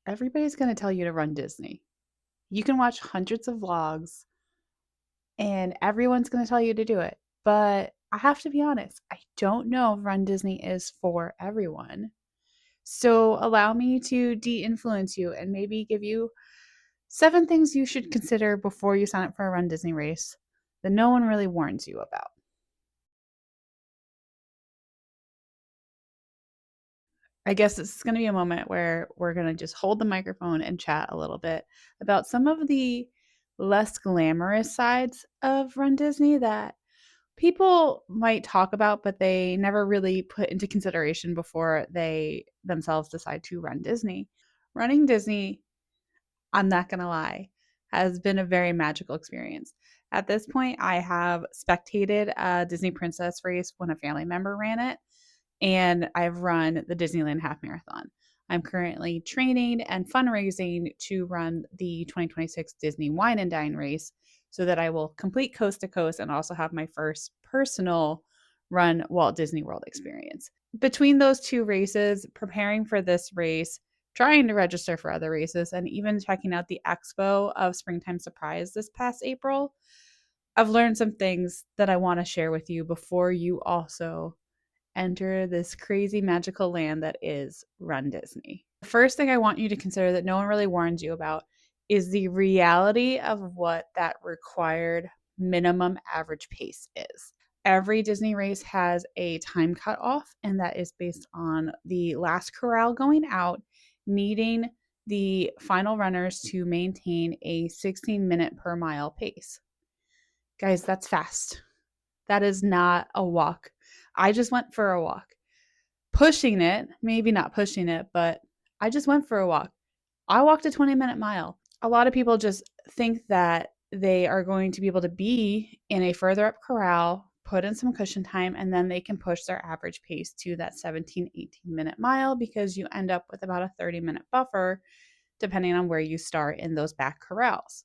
Everybody's going to tell you to run Disney. You can watch hundreds of vlogs and everyone's going to tell you to do it. But I have to be honest, I don't know if Run Disney is for everyone. So allow me to de influence you and maybe give you 7 things you should consider before you sign up for a Run Disney race that no one really warns you about. I guess this is going to be a moment where we're going to just hold the microphone and chat a little bit about some of the less glamorous sides of Run Disney that people might talk about, but they never really put into consideration before they themselves decide to run Disney. Running Disney, I'm not going to lie, has been a very magical experience. At this point, I have spectated a Disney Princess race when a family member ran it, and I've run the Disneyland Half Marathon. I'm currently training and fundraising to run the 2026 Disney Wine and Dine race so that I will complete coast to coast and also have my first personal run Walt Disney World experience. Between those two races, preparing for this race, trying to register for other races, and even checking out the expo of Springtime Surprise this past April, I've learned some things that I want to share with you before you also enter this crazy magical land that is Run Disney. The first thing I want you to consider that no one really warns you about is the reality of what that required minimum average pace is. Every Disney race has a time cutoff, and that is based on the last corral going out, needing the final runners to maintain a 16-minute per mile pace. Guys, that's fast. That is not a walk. I just went for a walk. Pushing it, maybe not pushing it, but I just went for a walk. I walked a 20-minute mile. A lot of people just think that they are going to be able to be in a further up corral, put in some cushion time, and then they can push their average pace to that 17, 18-minute mile because you end up with about a 30-minute buffer depending on where you start in those back corrals.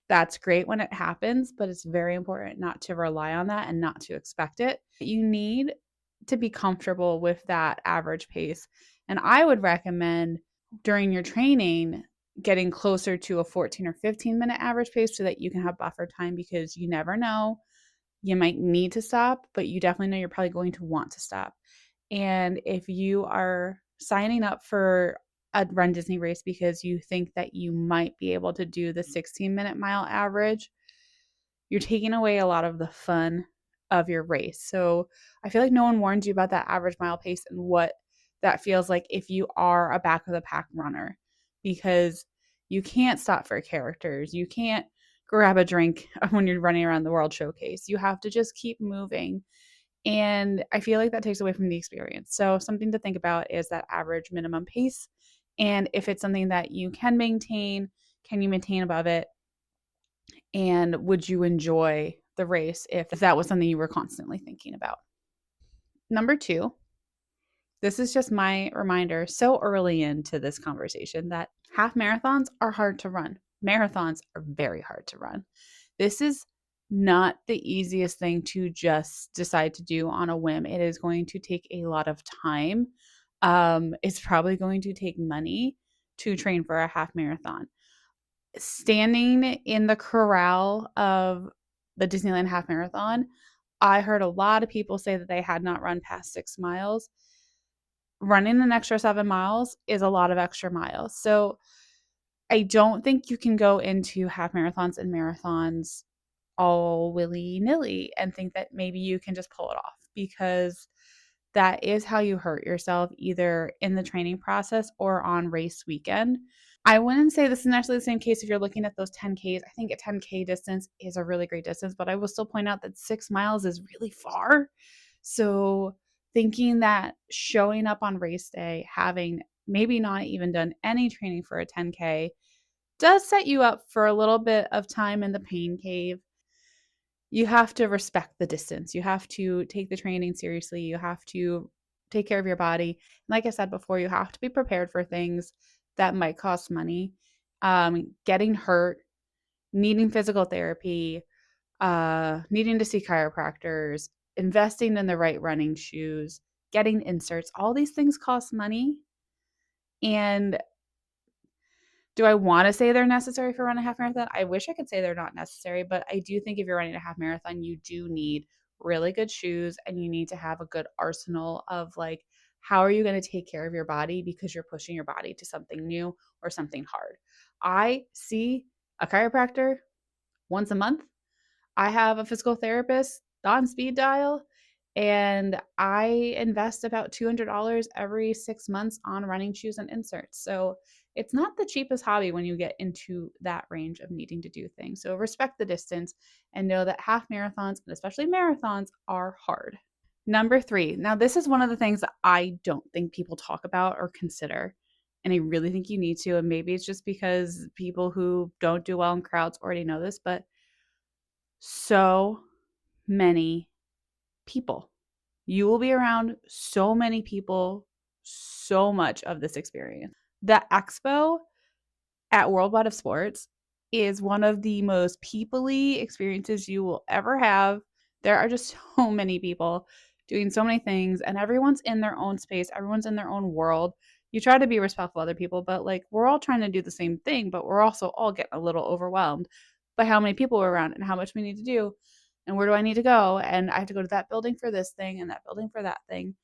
That's great when it happens, but it's very important not to rely on that and not to expect it. You need to be comfortable with that average pace. And I would recommend during your training getting closer to a 14 or 15-minute average pace so that you can have buffer time because you never know. You might need to stop, but you definitely know you're probably going to want to stop. And if you are signing up for a Run Disney race because you think that you might be able to do the 16-minute mile average, you're taking away a lot of the fun of your race. So I feel like no one warns you about that average mile pace and what that feels like if you are a back of the pack runner because you can't stop for characters. You can't grab a drink when you're running around the World Showcase. You have to just keep moving. And I feel like that takes away from the experience. So something to think about is that average minimum pace. And if it's something that you can maintain, can you maintain above it? And would you enjoy the race if that was something you were constantly thinking about? Number two, this is just my reminder so early into this conversation that half marathons are hard to run. Marathons are very hard to run. This is not the easiest thing to just decide to do on a whim. It is going to take a lot of time. It's probably going to take money to train for a half marathon. Standing in the corral of the Disneyland half marathon, I heard a lot of people say that they had not run past 6 miles. Running an extra 7 miles is a lot of extra miles. So I don't think you can go into half marathons and marathons all willy nilly and think that maybe you can just pull it off because that is how you hurt yourself either in the training process or on race weekend. I wouldn't say this is necessarily the same case if you're looking at those 10Ks. I think a 10K distance is a really great distance, but I will still point out that 6 miles is really far. So thinking that showing up on race day, having maybe not even done any training for a 10K, does set you up for a little bit of time in the pain cave. You have to respect the distance. You have to take the training seriously. You have to take care of your body. Like I said before, you have to be prepared for things that might cost money. Getting hurt, needing physical therapy, needing to see chiropractors, investing in the right running shoes, getting inserts, all these things cost money. And Do I want to say they're necessary for running a half marathon? I wish I could say they're not necessary, but I do think if you're running a half marathon, you do need really good shoes and you need to have a good arsenal of like, how are you going to take care of your body because you're pushing your body to something new or something hard. I see a chiropractor once a month. I have a physical therapist on speed dial, and I invest about $200 every 6 months on running shoes and inserts. So it's not the cheapest hobby when you get into that range of needing to do things. So respect the distance and know that half marathons, and especially marathons, are hard. Number three. Now, this is one of the things that I don't think people talk about or consider. And I really think you need to. And maybe it's just because people who don't do well in crowds already know this, but so many people. You will be around so many people, so much of this experience. The expo at Worldwide of Sports is one of the most peoply experiences you will ever have. There are just so many people doing so many things, and everyone's in their own space, everyone's in their own world. You try to be respectful of other people, but like we're all trying to do the same thing, but we're also all getting a little overwhelmed by how many people are around and how much we need to do and where do I need to go, and I have to go to that building for this thing and that building for that thing.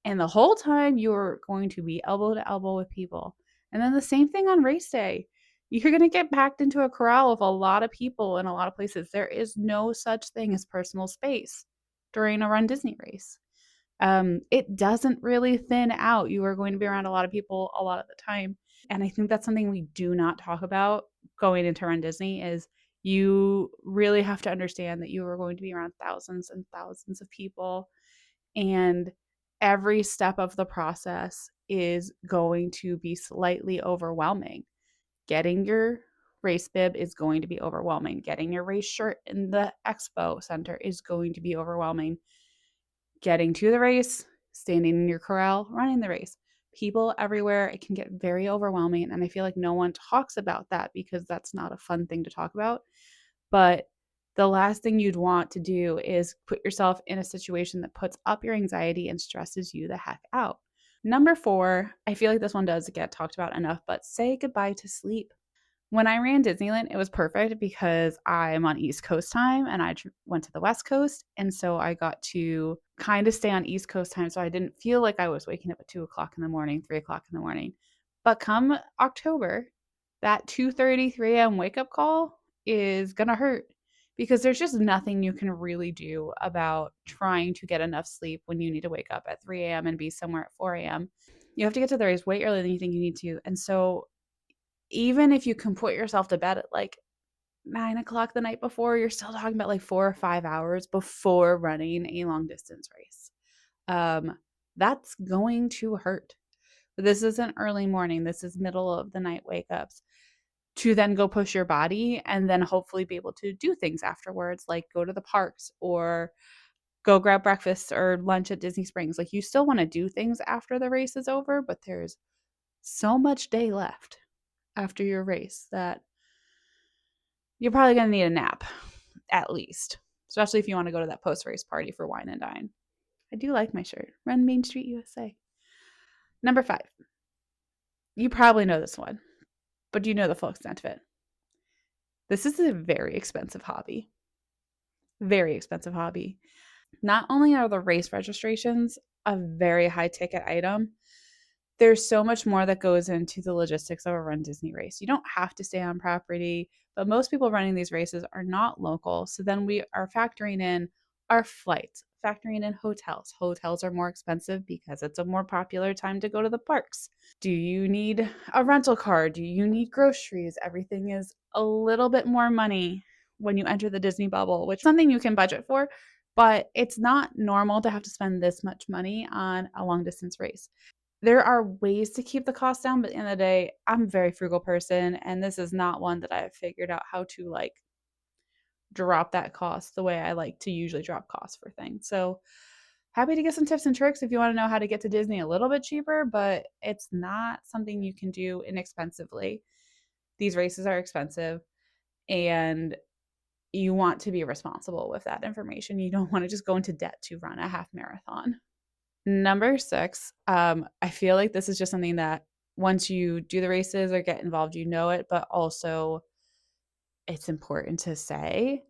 And the whole time you're going to be elbow to elbow with people. And then the same thing on race day. You're going to get packed into a corral of a lot of people in a lot of places. There is no such thing as personal space during a Run Disney race. It doesn't really thin out. You are going to be around a lot of people a lot of the time. And I think that's something we do not talk about going into Run Disney is you really have to understand that you are going to be around thousands and thousands of people, and every step of the process is going to be slightly overwhelming. Getting your race bib is going to be overwhelming. Getting your race shirt in the expo center is going to be overwhelming. Getting to the race, standing in your corral, running the race. People everywhere, it can get very overwhelming. And I feel like no one talks about that because that's not a fun thing to talk about. But the last thing you'd want to do is put yourself in a situation that puts up your anxiety and stresses you the heck out. Number four, I feel like this one does get talked about enough, but say goodbye to sleep. When I ran Disneyland, it was perfect because I'm on East Coast time and I went to the West Coast. And so I got to kind of stay on East Coast time. So I didn't feel like I was waking up at 2 o'clock in the morning, 3 o'clock in the morning. But come October, that 2:30, 3 a.m. wake up call is going to hurt because there's just nothing you can really do about trying to get enough sleep when you need to wake up at 3 a.m. and be somewhere at 4 a.m. You have to get to the race way earlier than you think you need to. And so even if you can put yourself to bed at like 9 o'clock the night before, you're still talking about like 4 or 5 hours before running a long distance race. That's going to hurt. This isn't early morning. This is middle of the night wake ups to then go push your body and then hopefully be able to do things afterwards, like go to the parks or go grab breakfast or lunch at Disney Springs. Like you still want to do things after the race is over, but there's so much day left after your race that you're probably going to need a nap at least, especially if you want to go to that post-race party for wine and dine. I do like my shirt. Run Main Street USA. Number five. You probably know this one, but do you know the full extent of it? This is a very expensive hobby. Very expensive hobby. Not only are the race registrations a very high ticket item, there's so much more that goes into the logistics of a Run Disney race. You don't have to stay on property, but most people running these races are not local. So then we are factoring in our flights, factoring in hotels. Hotels are more expensive because it's a more popular time to go to the parks. Do you need a rental car? Do you need groceries? Everything is a little bit more money when you enter the Disney bubble, which is something you can budget for, but it's not normal to have to spend this much money on a long distance race. There are ways to keep the cost down, but at the end of the day, I'm a very frugal person, and this is not one that I've figured out how to like drop that cost the way I like to usually drop costs for things. So happy to get some tips and tricks if you want to know how to get to Disney a little bit cheaper, but it's not something you can do inexpensively. These races are expensive, and you want to be responsible with that information. You don't want to just go into debt to run a half marathon. Number six, I feel like this is just something that once you do the races or get involved, you know it, but also it's important to say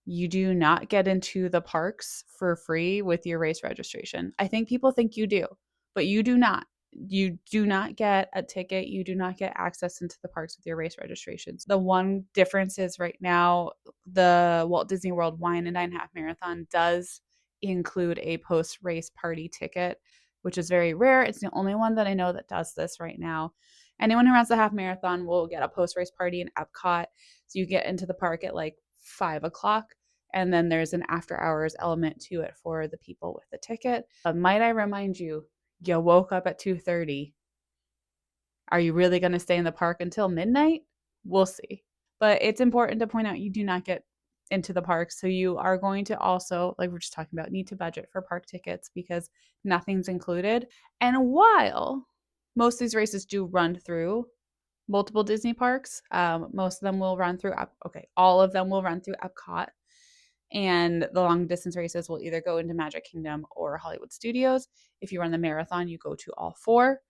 you do not get into the parks for free with your race registration. I think people think you do, but you do not. You do not get a ticket. You do not get access into the parks with your race registrations. The one difference is right now, the Walt Disney World Wine and Dine Half Marathon does include a post race party ticket, which is very rare. It's the only one that I know that does this right now. Anyone who runs the half marathon will get a post race party in Epcot. So you get into the park at like 5 o'clock, and then there's an after hours element to it for the people with the ticket. But might I remind you, you woke up at 2:30. Are you really going to stay in the park until midnight? We'll see. But it's important to point out you do not get into the parks. So you are going to also, like we're just talking about, need to budget for park tickets because nothing's included. And while most of these races do run through multiple Disney parks, most of them will run through, all of them will run through Epcot. And the long distance races will either go into Magic Kingdom or Hollywood Studios. If you run the marathon, you go to all four.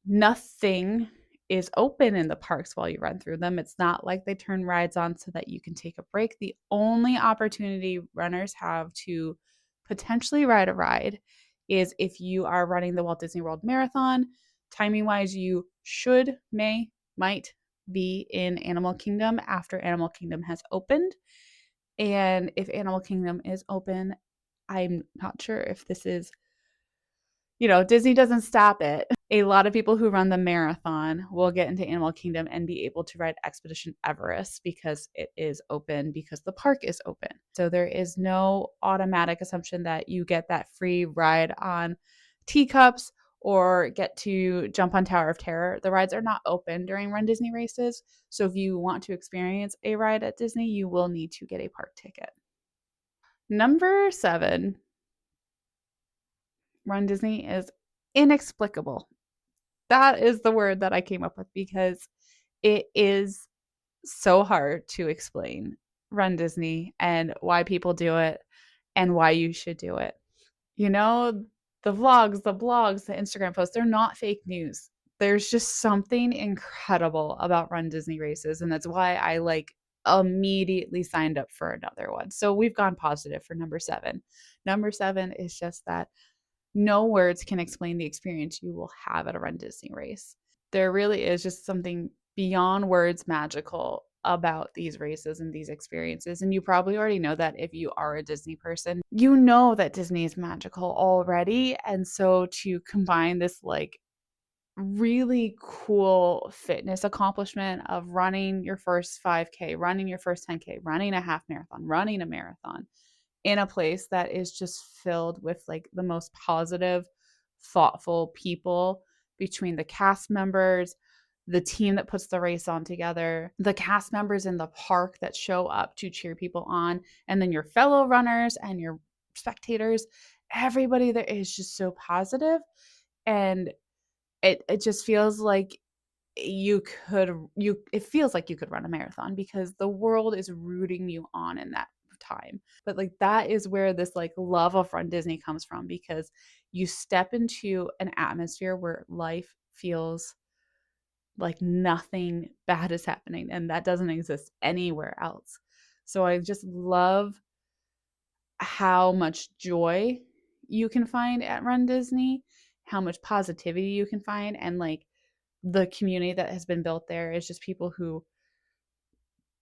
Nothing is open in the parks while you run through them. It's not like they turn rides on so that you can take a break. The only opportunity runners have to potentially ride a ride is if you are running the Walt Disney World Marathon. Timing wise, you should, might be in Animal Kingdom after Animal Kingdom has opened. And if Animal Kingdom is open, I'm not sure if this is, Disney doesn't stop it. A lot of people who run the marathon will get into Animal Kingdom and be able to ride Expedition Everest because it is open, because the park is open. So there is no automatic assumption that you get that free ride on teacups or get to jump on Tower of Terror. The rides are not open during Run Disney races. So if you want to experience a ride at Disney, you will need to get a park ticket. Number 7, Run Disney is inexplicable. That is the word that I came up with because it is so hard to explain Run Disney and why people do it and why you should do it. The vlogs, the blogs, the Instagram posts, they're not fake news. There's just something incredible about Run Disney races. And that's why I immediately signed up for another one. So we've gone positive for number 7. Number 7 is just that no words can explain the experience you will have at a Run Disney race. There really is just something beyond words magical about these races and these experiences. And you probably already know that if you are a Disney person. You know that Disney is magical already. And so to combine this really cool fitness accomplishment of running your first 5K, running your first 10K, running a half marathon, running a marathon in a place that is just filled with the most positive, thoughtful people between the cast members, the team that puts the race on together, the cast members in the park that show up to cheer people on, and then your fellow runners and your spectators. Everybody there is just so positive, and it just feels like it feels like you could run a marathon because the world is rooting you on in that time. But that is where this love of Run Disney comes from, because you step into an atmosphere where life feels like nothing bad is happening, and that doesn't exist anywhere else. So I just love how much joy you can find at Run Disney, how much positivity you can find, and the community that has been built there is just people who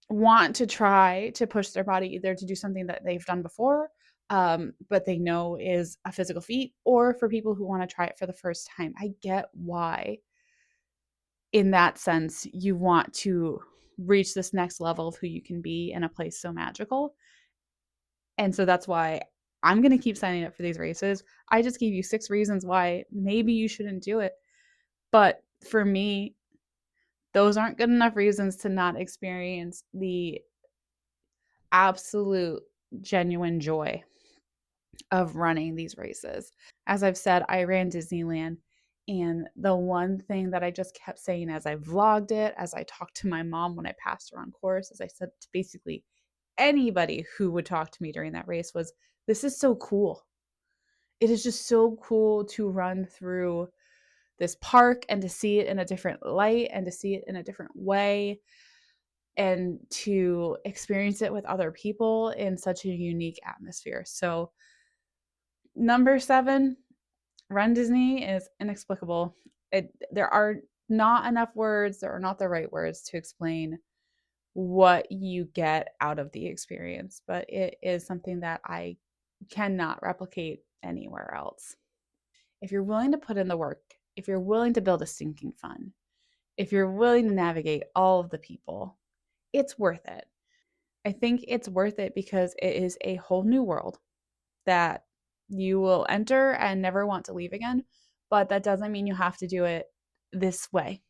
want to try to push their body either to do something that they've done before, but they know is a physical feat, or for people who want to try it for the first time. I get why, in that sense, you want to reach this next level of who you can be in a place so magical. And so that's why I'm going to keep signing up for these races. I just gave you 6 reasons why maybe you shouldn't do it. But for me, those aren't good enough reasons to not experience the absolute genuine joy of running these races. As I've said, I ran Disneyland, and the one thing that I just kept saying as I vlogged it, as I talked to my mom when I passed her on course, as I said to basically anybody who would talk to me during that race, was, this is so cool. It is just so cool to run through this park and to see it in a different light and to see it in a different way and to experience it with other people in such a unique atmosphere. So, number 7, Run Disney is inexplicable. There are not enough words, there are not the right words to explain what you get out of the experience, but it is something that I cannot replicate anywhere else. If you're willing to put in the work, if you're willing to build a sinking fund, if you're willing to navigate all of the people, it's worth it. I think it's worth it because it is a whole new world that you will enter and never want to leave again. But that doesn't mean you have to do it this way.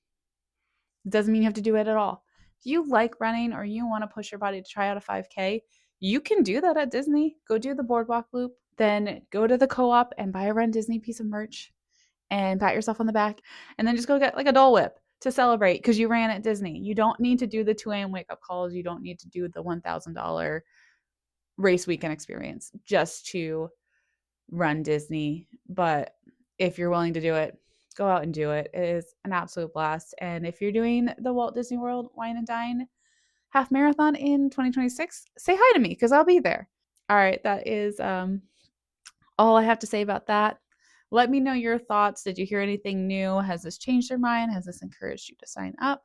It doesn't mean you have to do it at all. If you like running or you want to push your body to try out a 5K, you can do that at Disney. Go do the boardwalk loop, then go to the co op and buy a Run Disney piece of merch and pat yourself on the back, and then just go get like a Dole Whip to celebrate because you ran at Disney. You don't need to do the 2 a.m. wake up calls. You don't need to do the $1,000 race weekend experience just to run Disney. But if you're willing to do it, go out and do it. It is an absolute blast. And if you're doing the Walt Disney World Wine and Dine half marathon in 2026, say hi to me because I'll be there. All right, that is all I have to say about that. Let me know your thoughts. Did you hear anything new? Has this changed your mind? Has this encouraged you to sign up?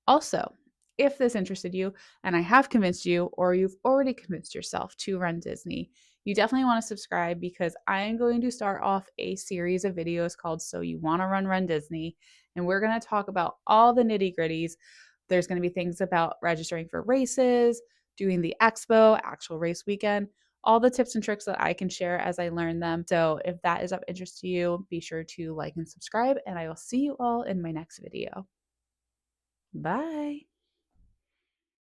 Also, if this interested you and I have convinced you, or you've already convinced yourself to run Disney, you definitely want to subscribe because I am going to start off a series of videos called So You Want to Run Disney. And we're going to talk about all the nitty gritties. There's going to be things about registering for races, doing the expo, actual race weekend, all the tips and tricks that I can share as I learn them. So if that is of interest to you, be sure to like and subscribe, and I will see you all in my next video. Bye.